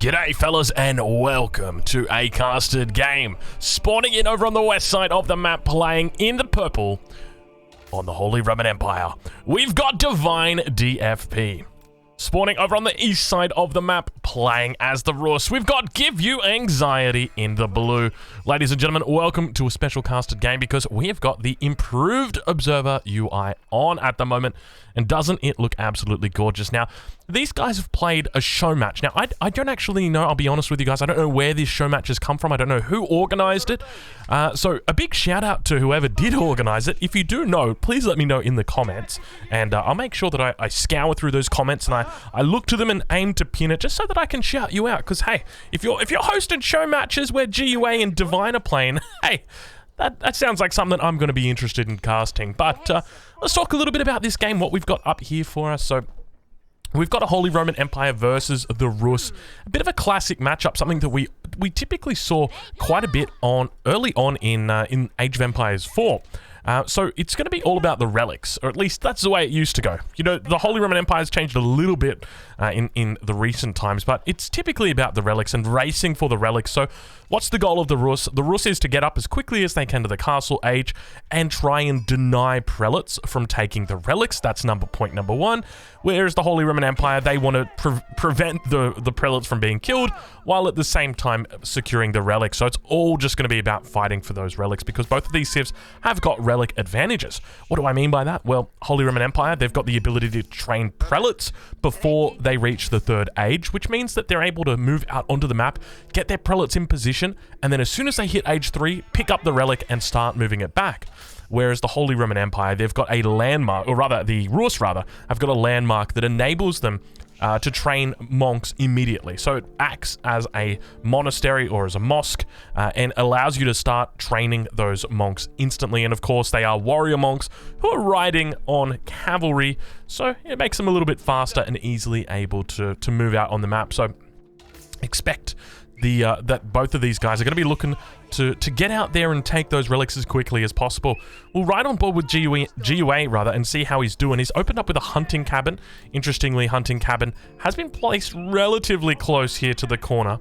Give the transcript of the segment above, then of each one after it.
G'day fellas and welcome to a casted game. Spawning in over on the west side of the map, playing in the purple on the Holy Roman Empire. We've got Divine DFP. Spawning over on the east side of the map, playing as the Rus. We've got Give You Anxiety in the blue. Ladies and gentlemen, welcome to a special casted game because we have got the improved Observer UI on at the moment. And doesn't it look absolutely gorgeous? Now, these guys have played a show match. Now, I don't actually know, I'll be honest with you guys, I don't know where this show match has come from. I don't know who organized it. So a big shout out to whoever did organize it. If you do know, please let me know in the comments. And I'll make sure that I scour through those comments and I look to them and aim to pin it just so that I can shout you out. Because, hey, if you're hosting show matches where GUA and Divine are playing, hey, that sounds like something I'm going to be interested in casting. But let's talk a little bit about this game, what we've got up here for us. So we've got a Holy Roman Empire versus the Rus. A bit of a classic matchup, something that we typically saw quite a bit early on in Age of Empires 4. So it's going to be all about the relics, or at least that's the way it used to go. You know, the Holy Roman Empire has changed a little bit in the recent times, but it's typically about the relics and racing for the relics. So what's the goal of the Rus? The Rus is to get up as quickly as they can to the castle age and try and deny prelates from taking the relics. That's point number one. Whereas the Holy Roman Empire, they want to prevent the prelates from being killed while at the same time securing the relics. So it's all just going to be about fighting for those relics because both of these civs have got relic advantages. What do I mean by that? Well, Holy Roman Empire, they've got the ability to train prelates before they reach the third age, which means that they're able to move out onto the map, get their prelates in position, and then as soon as they hit age 3, pick up the relic and start moving it back. Whereas the Holy Roman Empire, they've got a landmark, or rather, the Rus rather, have got a landmark that enables them to train monks immediately. So it acts as a monastery or as a mosque and allows you to start training those monks instantly. And of course, they are warrior monks who are riding on cavalry. So it makes them a little bit faster and easily able to move out on the map. So expect that both of these guys are going to be looking to get out there and take those relics as quickly as possible. We'll ride on board with GUA rather and see how he's doing. He's opened up with a hunting cabin. Interestingly, hunting cabin has been placed relatively close here to the corner.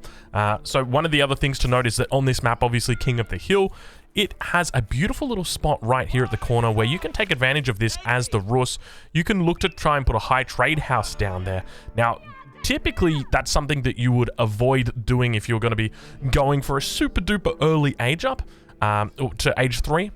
So one of the other things to note is that on this map, obviously King of the Hill, it has a beautiful little spot right here at the corner where you can take advantage of this as the Rus. You can look to try and put a high trade house down there. Now, typically, that's something that you would avoid doing if you're going to be going for a super duper early age up to age 3.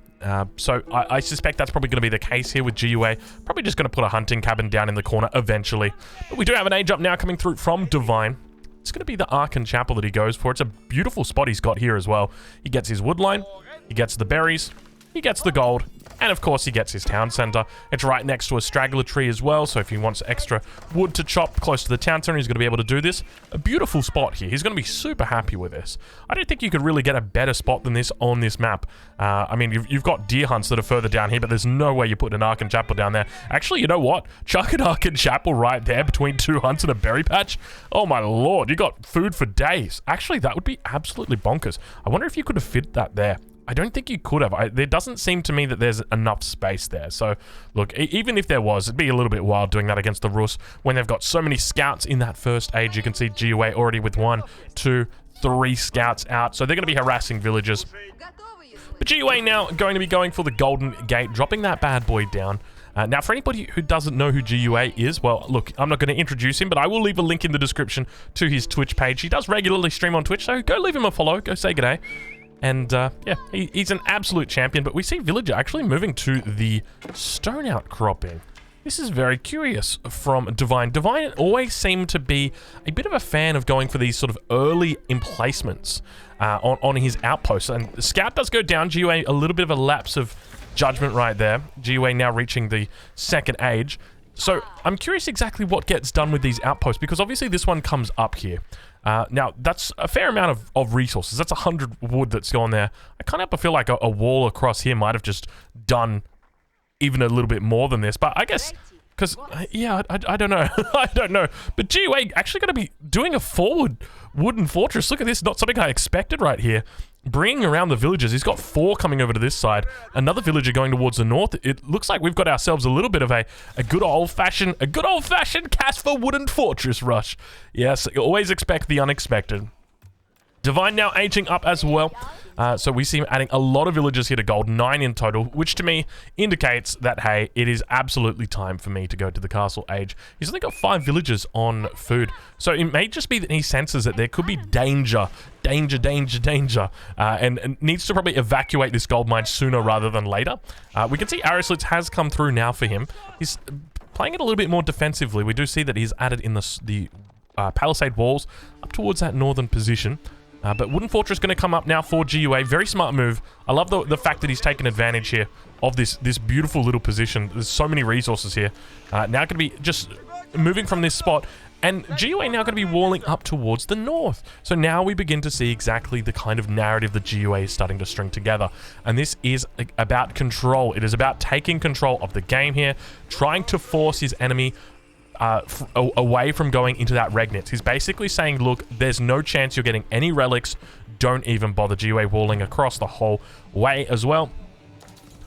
So I suspect that's probably going to be the case here with GUA. Probably just going to put a hunting cabin down in the corner eventually. But we do have an age up now coming through from Divine. It's going to be the Archon Chapel that he goes for. It's a beautiful spot he's got here as well. He gets his wood line, he gets the berries, he gets the gold, and of course he gets his town center. It's right next to a straggler tree as well, so if he wants extra wood to chop close to the town center, he's going to be able to do this. A beautiful spot here. He's going to be super happy with this. I don't think you could really get a better spot than this on this map. I mean, you've got deer hunts that are further down here, but there's no way you put an Archon Chapel down there. Actually, you know what? Chuck an Archon Chapel right there between 2 hunts and a berry patch. Oh my lord, you got food for days. Actually, that would be absolutely bonkers. I wonder if you could have fit that there. I don't think you could have. There doesn't seem to me that there's enough space there. So, look, even if there was, it'd be a little bit wild doing that against the Rus when they've got so many scouts in that first age. You can see GUA already with 1, 2, 3 scouts out. So they're going to be harassing villagers. But GUA now going to be going for the Golden Gate, dropping that bad boy down. Now, for anybody who doesn't know who GUA is, well, look, I'm not going to introduce him, but I will leave a link in the description to his Twitch page. He does regularly stream on Twitch, so go leave him a follow. Go say g'day. And, yeah, he's an absolute champion, but we see Villager actually moving to the stone outcropping. This is very curious from Divine. Divine always seemed to be a bit of a fan of going for these sort of early emplacements on his outposts. And the scout does go down. GUA, a little bit of a lapse of judgment right there. GUA now reaching the second age. So I'm curious exactly what gets done with these outposts, because obviously this one comes up here. Now, that's a fair amount of resources. That's 100 wood that's gone there. I kind of feel like a wall across here might have just done even a little bit more than this. But I guess, because, yeah, I don't know. I don't know. But GUA actually going to be doing a forward wooden fortress. Look at this. Not something I expected right here. bringing around the villagers. He's got 4 coming over to this side. Another villager going towards the north. It looks like we've got ourselves a little bit of a good old-fashioned Casper Wooden Fortress rush. Yes, you always expect the unexpected. Divine now aging up as well. So we see him adding a lot of villagers here to gold, 9 in total, which to me indicates that, hey, it is absolutely time for me to go to the castle age. He's only got 5 villagers on food. So it may just be that he senses that there could be danger, and needs to probably evacuate this gold mine sooner rather than later. We can see Arislitz has come through now for him. He's playing it a little bit more defensively. We do see that he's added in the palisade walls up towards that northern position. But Wooden Fortress going to come up now for GUA. Very smart move. I love the fact that he's taken advantage here of this beautiful little position. There's so many resources here. Now going to be just moving from this spot. And GUA now going to be walling up towards the north. So now we begin to see exactly the kind of narrative that GUA is starting to string together. And this is about control. It is about taking control of the game here. Trying to force his enemy away from going into that Regnitz. He's basically saying, look, there's no chance you're getting any relics. Don't even bother. GUA walling across the whole way as well.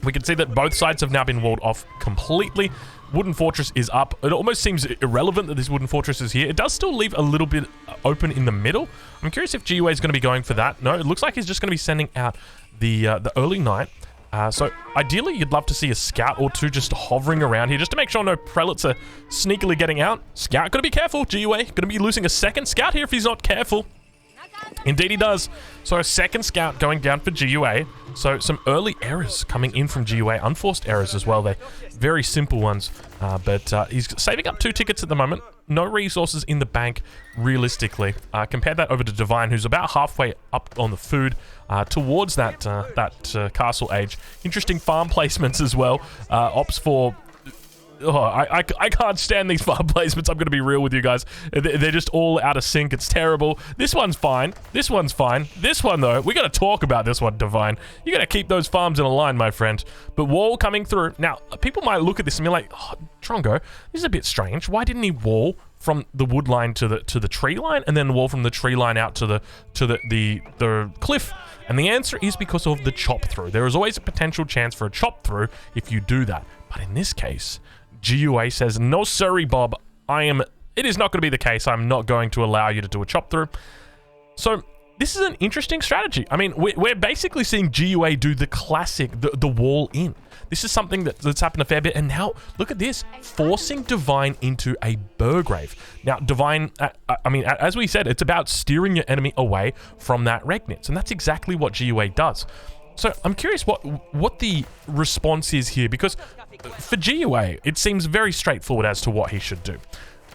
We can see that both sides have now been walled off completely. Wooden Fortress is up. It almost seems irrelevant that this Wooden Fortress is here. It does still leave a little bit open in the middle. I'm curious if GUA is going to be going for that. No, it looks like he's just going to be sending out the early night. So ideally, you'd love to see a scout or 2 just hovering around here just to make sure no prelates are sneakily getting out. Scout, gotta be careful. GUA, gonna be losing a second scout here if he's not careful. Indeed he does. So a second scout going down for GUA. So some early errors coming in from GUA. Unforced errors as well. They're very simple ones. But he's saving up 2 tickets at the moment. No resources in the bank, realistically. Compare that over to Divine, who's about halfway up on the food towards that castle age. Interesting farm placements as well. Opts for... Oh, I can't stand these farm placements. I'm going to be real with you guys. They're just all out of sync. It's terrible. This one's fine. This one's fine. This one, though, we got to talk about this one, Divine. You got to keep those farms in a line, my friend. But wall coming through. Now, people might look at this and be like, oh, Trongo, this is a bit strange. Why didn't he wall from the wood line to the tree line and then wall from the tree line out to the cliff? And the answer is because of the chop through. There is always a potential chance for a chop through if you do that. But in this case... GUA says, no sorry, Bob. It is not going to be the case. I'm not going to allow you to do a chop through. So this is an interesting strategy. I mean, we're basically seeing GUA do the classic, the wall in. This is something that's happened a fair bit. And now, look at this, forcing Divine into a Burgrave. Now, Divine, I mean, as we said, it's about steering your enemy away from that Regnitz. And that's exactly what GUA does. So I'm curious what the response is here, because for GUA, it seems very straightforward as to what he should do.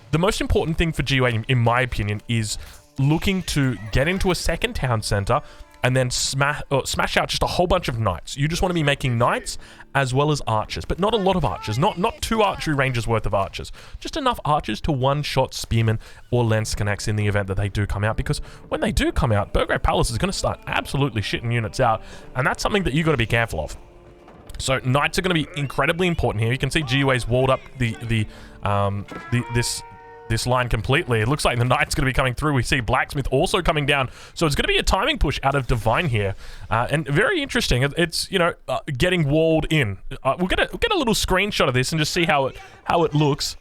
The most important thing for GUA, in my opinion, is looking to get into a second town center and then smash out just a whole bunch of knights. You just want to be making knights as well as archers, but not a lot of archers, not 2 archery ranges worth of archers, just enough archers to one-shot spearmen or lance connects in the event that they do come out, because when they do come out, Burgrave Palace is going to start absolutely shitting units out, and that's something that you got to be careful of. So knights are going to be incredibly important here. You can see GUA's walled up this line completely. It looks like the knight's going to be coming through. We see Blacksmith also coming down. So it's going to be a timing push out of Divine here. And very interesting. It's, you know, getting walled in. We'll get a little screenshot of this and just see how it looks.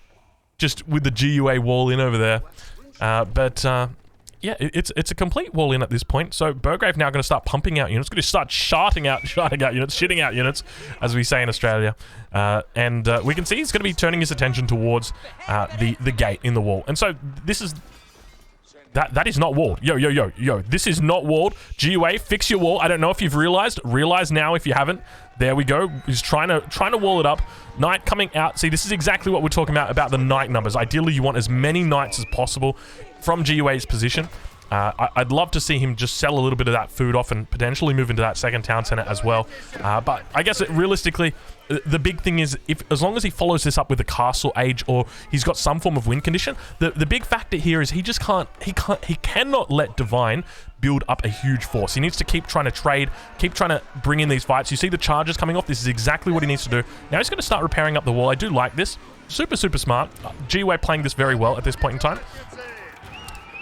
Just with the GUA wall in over there. Yeah, it's a complete wall in at this point. So Burgrave now going to start pumping out units. Going to start shitting out units, as we say in Australia. And we can see he's going to be turning his attention towards the gate in the wall. And so this is... That is not walled. Yo. This is not walled. GUA, fix your wall. I don't know if you've realized. Realize now if you haven't. There we go. He's trying to wall it up. Knight coming out. See, this is exactly what we're talking about the knight numbers. Ideally, you want as many knights as possible from GUA's position. I'd love to see him just sell a little bit of that food off and potentially move into that second town center as well. But I guess realistically, the big thing is as long as he follows this up with a castle age or he's got some form of win condition, the big factor here is he cannot let Divine build up a huge force. He needs to keep trying to trade, keep trying to bring in these fights. You see the charges coming off. This is exactly what he needs to do. Now he's going to start repairing up the wall. I do like this. Super smart. GUA playing this very well at this point in time.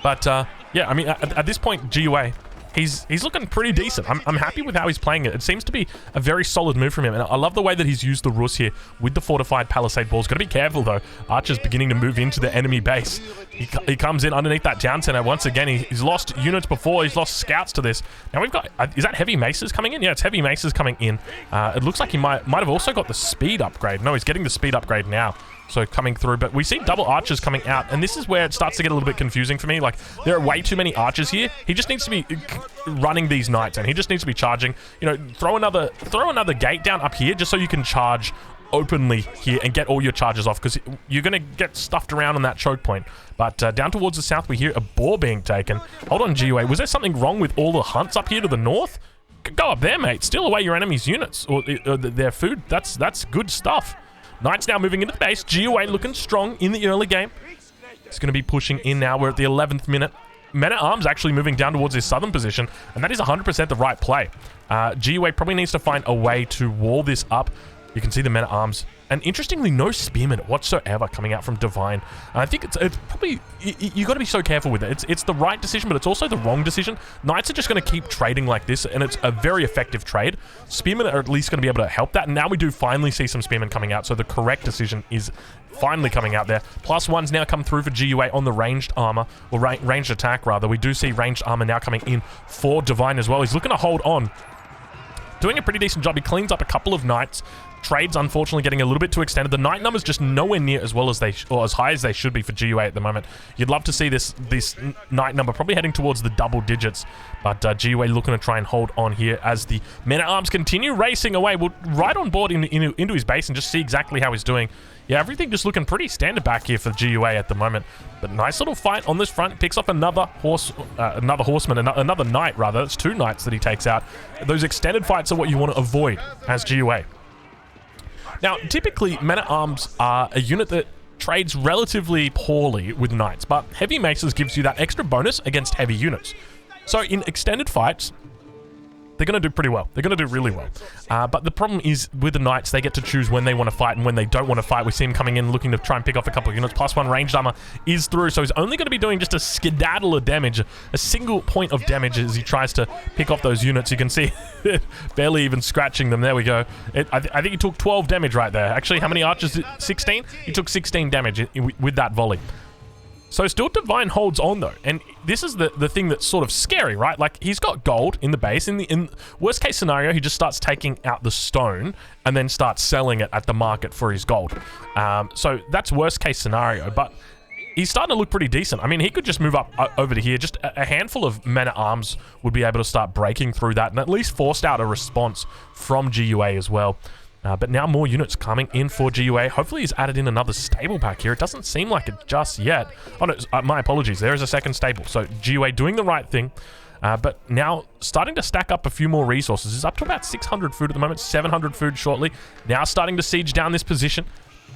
But yeah, I mean, at this point, GUA, he's looking pretty decent. I'm happy with how he's playing it. It seems to be a very solid move from him, and I love the way that he's used the Rus here with the fortified palisade balls. Got to be careful though. Archer's beginning to move into the enemy base. He comes in underneath that town center once again. He's lost units before. He's lost scouts to this. Now we've got, is that heavy maces coming in? Yeah, it's heavy maces coming in. It looks like he might have also got the speed upgrade. No, he's getting the speed upgrade now. So coming through, but we see double archers coming out, and this is where it starts to get a little bit confusing for me. Like, there are way too many archers here. He just needs to be running these knights, and he just needs to be charging. You know, throw another gate down up here just so you can charge openly here and get all your charges off, because you're going to get stuffed around on that choke point. But down towards the south, we hear a boar being taken. Hold on, GUA. Was there something wrong with all the hunts up here to the north? Go up there, mate. Steal away your enemy's units or their food. That's good stuff. Knights now moving into the base. GUA looking strong in the early game. It's going to be pushing in now. We're at the 11th minute. Men-at-Arms actually moving down towards his southern position, and that is 100% the right play. GUA probably needs to find a way to wall this up. You can see the Men-at-Arms. And interestingly, no spearmen whatsoever coming out from Divine. And I think it's probably... you got to be so careful with it. It's the right decision, but it's also the wrong decision. Knights are just going to keep trading like this, and it's a very effective trade. Spearmen are at least going to be able to help that. And now we do finally see some spearmen coming out, so the correct decision is finally coming out there. +1's now come through for GUA on the ranged armor, or ranged attack, rather. We do see ranged armor now coming in for Divine as well. He's looking to hold on. Doing a pretty decent job. He cleans up a couple of knights. Trades, unfortunately, getting a little bit too extended. The knight number's just nowhere near as well as or as high as they should be for GUA at the moment. You'd love to see this knight number probably heading towards the double digits, but GUA looking to try and hold on here as the men-at-arms continue racing away. We'll right on board into his base and just see exactly how he's doing. Yeah, everything just looking pretty standard back here for GUA at the moment. But nice little fight on this front. Picks off another horseman, another knight rather. It's 2 knights that he takes out. Those extended fights are what you want to avoid as GUA. Now, typically, men-at-arms are a unit that trades relatively poorly with knights, but heavy maces gives you that extra bonus against heavy units. So in extended fights, they're going to do pretty well. They're going to do really well. But the problem is with the knights, they get to choose when they want to fight and when they don't want to fight. We see him coming in looking to try and pick off a couple of units. +1 ranged armor is through, so he's only going to be doing just a skedaddle of damage, a single point of damage as he tries to pick off those units. You can see barely even scratching them. There we go. I think he took 12 damage right there. Actually, how many archers? 16? He took 16 damage with that volley. So still Divine holds on though, and this is the thing that's sort of scary, right? Like, he's got gold in the base. In worst case scenario, he just starts taking out the stone and then starts selling it at the market for his gold. So that's worst case scenario, but he's starting to look pretty decent. I mean, he could just move up over to here. Just a handful of men-at-arms would be able to start breaking through that and at least forced out a response from GUA as well. But now more units coming in for GUA. Hopefully he's added in another stable pack here. It doesn't seem like it just yet. Oh no, my apologies. There is a second stable. So GUA doing the right thing. But now starting to stack up a few more resources. It's up to about 600 food at the moment. 700 food shortly. Now starting to siege down this position.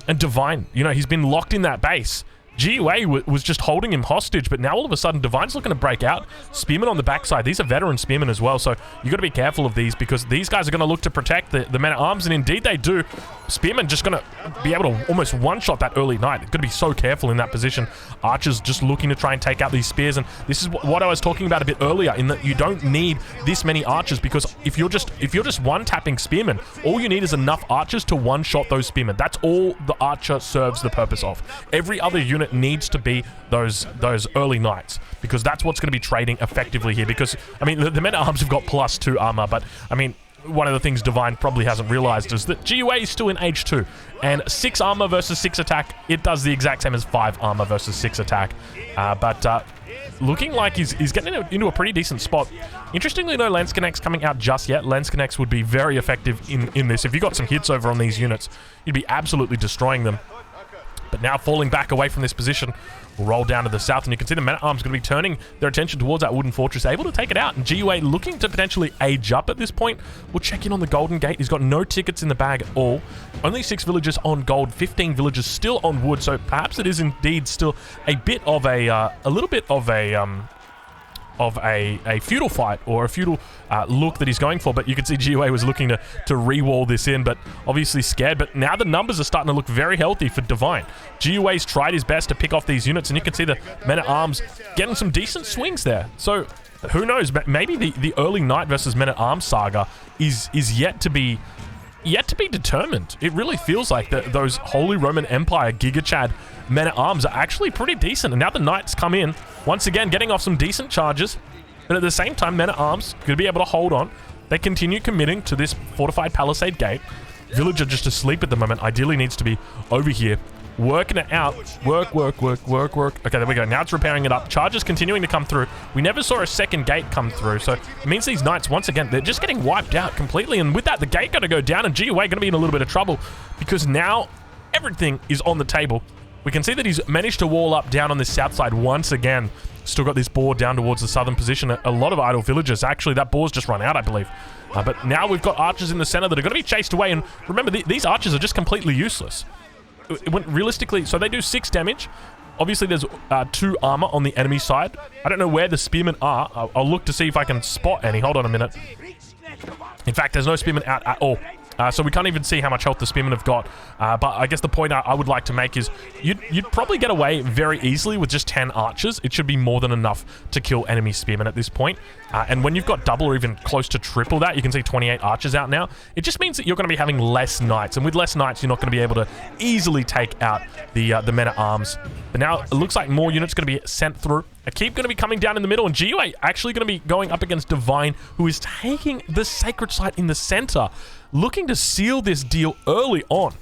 And Divine, you know, he's been locked in that base. GUA was just holding him hostage, but now all of a sudden Divine's looking to break out. Spearmen on the backside. These are veteran spearmen as well, so you got to be careful of these because these guys are going to look to protect the men-at-arms, and indeed they do. Spearmen just going to be able to almost one-shot that early knight. Got to be so careful in that position. Archers just looking to try and take out these spears, and this is what I was talking about a bit earlier, in that you don't need this many archers, because if you're just one-tapping spearmen, all you need is enough archers to one-shot those spearmen. That's all the archer serves the purpose of. Every other unit needs to be those early knights, because that's what's going to be trading effectively here. Because, I mean, the men-at-arms have got +2 armor, but, I mean, one of the things Divine probably hasn't realized is that GUA is still in H2, and 6 armor versus 6 attack, it does the exact same as 5 armor versus 6 attack. But looking like he's getting into a pretty decent spot. Interestingly, no Lens Connects coming out just yet. Lens Connects would be very effective in this. If you got some hits over on these units, you'd be absolutely destroying them. But now falling back away from this position, we'll roll down to the south, and you can see the men-at-arms going to be turning their attention towards that wooden fortress, able to take it out. And GUA looking to potentially age up at this point. We'll check in on the Golden Gate. He's got no tickets in the bag at all. Only 6 villagers on gold, 15 villagers still on wood. So perhaps it is indeed still a bit of a, little bit of a, of a feudal fight or a feudal look that he's going for, but you can see GUA was looking to re-wall this in, but obviously scared. But now the numbers are starting to look very healthy for Divine. GUA's tried his best to pick off these units, and you can see the Men-at-Arms getting some decent swings there. So who knows, maybe the early Knight versus Men-at-Arms saga is yet to be determined. It really feels like those Holy Roman Empire Giga Chad Men-at-Arms are actually pretty decent. And now the Knights come in, once again getting off some decent charges. But at the same time, Men-at-Arms going to be able to hold on. They continue committing to this fortified palisade gate. Villager just asleep at the moment. Ideally needs to be over here, working it out. Work. Okay, there we go. Now it's repairing it up. Charges continuing to come through. We never saw a second gate come through, so it means these Knights, once again, they're just getting wiped out completely. And with that, the gate got to go down, and GUA going to be in a little bit of trouble because now everything is on the table. We can see that he's managed to wall up down on this south side once again. Still got this boar down towards the southern position. A lot of idle villagers. Actually, that boar's just run out, I believe. But now we've got archers in the center that are going to be chased away. And remember, these archers are just completely useless. Realistically, so they do 6 damage. Obviously, there's 2 armor on the enemy side. I don't know where the spearmen are. I'll look to see if I can spot any. Hold on a minute. In fact, there's no spearmen out at all. So we can't even see how much health the spearmen have got. But I guess the point I would like to make is you'd probably get away very easily with just 10 archers. It should be more than enough to kill enemy spearmen at this point. And when you've got double or even close to triple that, you can see 28 archers out now. It just means that you're going to be having less knights. And with less knights, you're not going to be able to easily take out the Men-at-Arms. But now it looks like more units going to be sent through. A keep going to be coming down in the middle, and GUA actually going to be going up against Divine, who is taking the Sacred Site in the center, looking to seal this deal early on.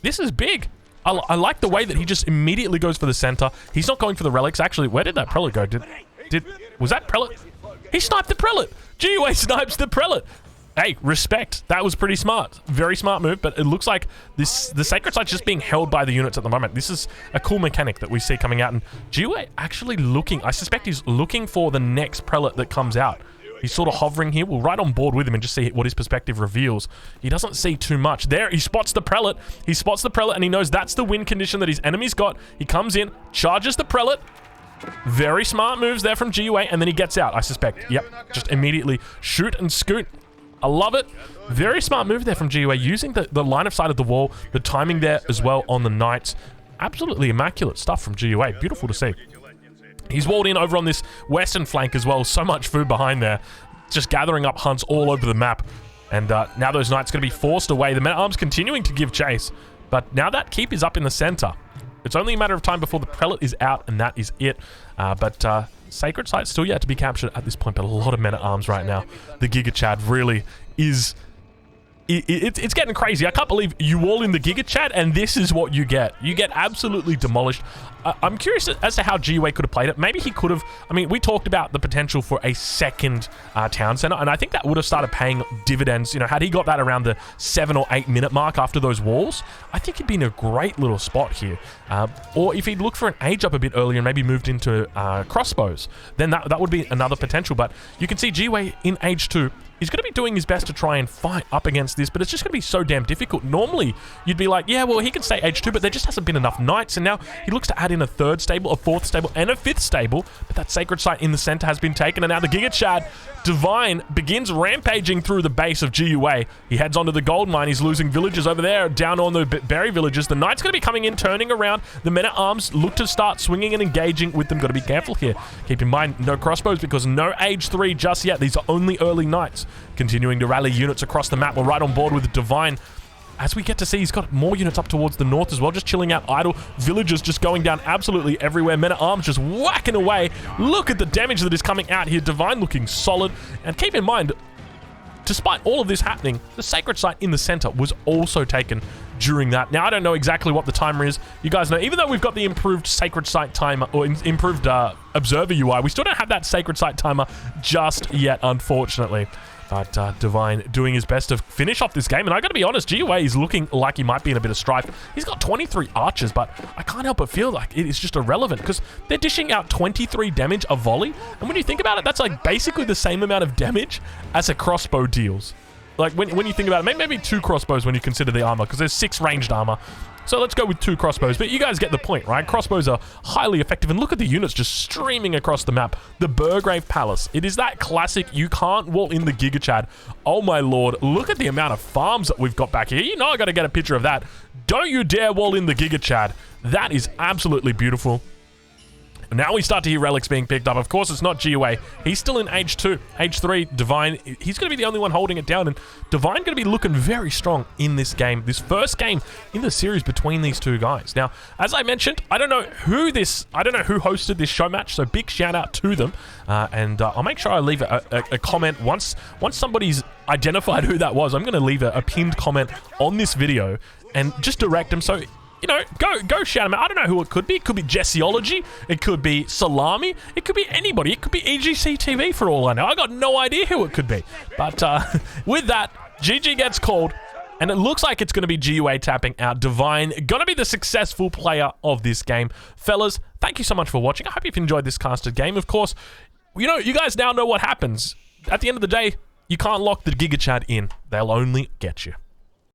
This is big. I like the way that he just immediately goes for the center. He's not going for the relics. Actually, where did that prelate go? Was that prelate? He sniped the prelate. GUA snipes the prelate. Hey, respect. That was pretty smart. Very smart move, but it looks like the Sacred Site's just being held by the units at the moment. This is a cool mechanic that we see coming out, and GUA actually looking, I suspect he's looking for the next prelate that comes out. He's sort of hovering here. We'll right on board with him and just see what his perspective reveals. He doesn't see too much. There, he spots the prelate. He spots the prelate, and he knows that's the win condition that his enemy's got. He comes in, charges the prelate. Very smart moves there from GUA, and then he gets out, I suspect. Yep, just immediately shoot and scoot. I love it. Very smart move there from GUA, using the line of sight of the wall, the timing there as well on the Knights. Absolutely immaculate stuff from GUA. Beautiful to see. He's walled in over on this western flank as well. So much food behind there. Just gathering up hunts all over the map. And now those Knights going to be forced away. The Men-at-Arms continuing to give chase. But now that keep is up in the center. It's only a matter of time before the prelate is out, and that is it. But Sacred Site still yet to be captured at this point, but a lot of Men-at-Arms right now. The Giga Chad really is... It's getting crazy. I can't believe you wall in the Giga Chad, and this is what you get. You get absolutely demolished. I'm curious as to how GUA could have played it. Maybe he could have... I mean, we talked about the potential for a second town center, and I think that would have started paying dividends. You know, had he got that around the 7 or 8 minute mark after those walls, I think he'd be in a great little spot here. Or if he'd looked for an age up a bit earlier and maybe moved into crossbows, then that would be another potential. But you can see GUA in age 2. He's going to be doing his best to try and fight up against this, but it's just going to be so damn difficult. Normally, you'd be like, yeah, well, he can stay age 2, but there just hasn't been enough knights, and now he looks to add in a 3rd stable, a 4th stable, and a 5th stable, but that Sacred Site in the center has been taken, and now the Giga Chad Divine begins rampaging through the base of GUA. He heads onto the gold mine. He's losing villagers over there, down on the berry villages. The Knight's going to be coming in, turning around. The Men-at-Arms look to start swinging and engaging with them. Got to be careful here. Keep in mind, no crossbows because no age 3 just yet. These are only early Knights. Continuing to rally units across the map. We're right on board with Divine. As we get to see, he's got more units up towards the north as well, just chilling out idle. Villagers just going down absolutely everywhere. Men-at-Arms just whacking away. Look at the damage that is coming out here. Divine looking solid. And keep in mind, despite all of this happening, the Sacred Site in the center was also taken during that. Now, I don't know exactly what the timer is. You guys know, even though we've got the improved Sacred Site timer, or improved Observer UI, we still don't have that Sacred Site timer just yet, unfortunately. But Divine doing his best to finish off this game. And I got to be honest, GUA is looking like he might be in a bit of strife. He's got 23 archers, but I can't help but feel like it is just irrelevant because they're dishing out 23 damage a volley. And when you think about it, that's like basically the same amount of damage as a crossbow deals. Like when you think about it, maybe 2 crossbows when you consider the armor, because there's 6 ranged armor. So let's go with 2 crossbows, but you guys get the point, right? Crossbows are highly effective, and look at the units just streaming across the map. The Burgrave Palace. It is that classic, you can't wall in the Giga Chad. Oh my lord, look at the amount of farms that we've got back here. You know I gotta get a picture of that. Don't you dare wall in the Giga Chad. That is absolutely beautiful. Now we start to hear relics being picked up. Of course, it's not GUA. He's still in H2. H3, Divine, he's going to be the only one holding it down. And Divine going to be looking very strong in this game. This first game in the series between these two guys. Now, as I mentioned, I don't know who hosted this show match. So big shout out to them. And I'll make sure I leave a comment. Once somebody's identified who that was, I'm going to leave a pinned comment on this video and just direct them. So, you know, go shout him out. I don't know who it could be. It could be Jesseology. It could be Salami. It could be anybody. It could be EGC TV for all I know. I got no idea who it could be. But with that, GG gets called. And it looks like it's going to be GUA tapping out. Divine going to be the successful player of this game. Fellas, thank you so much for watching. I hope you've enjoyed this casted game. Of course, you know, you guys now know what happens. At the end of the day, you can't lock the Giga Chad in. They'll only get you.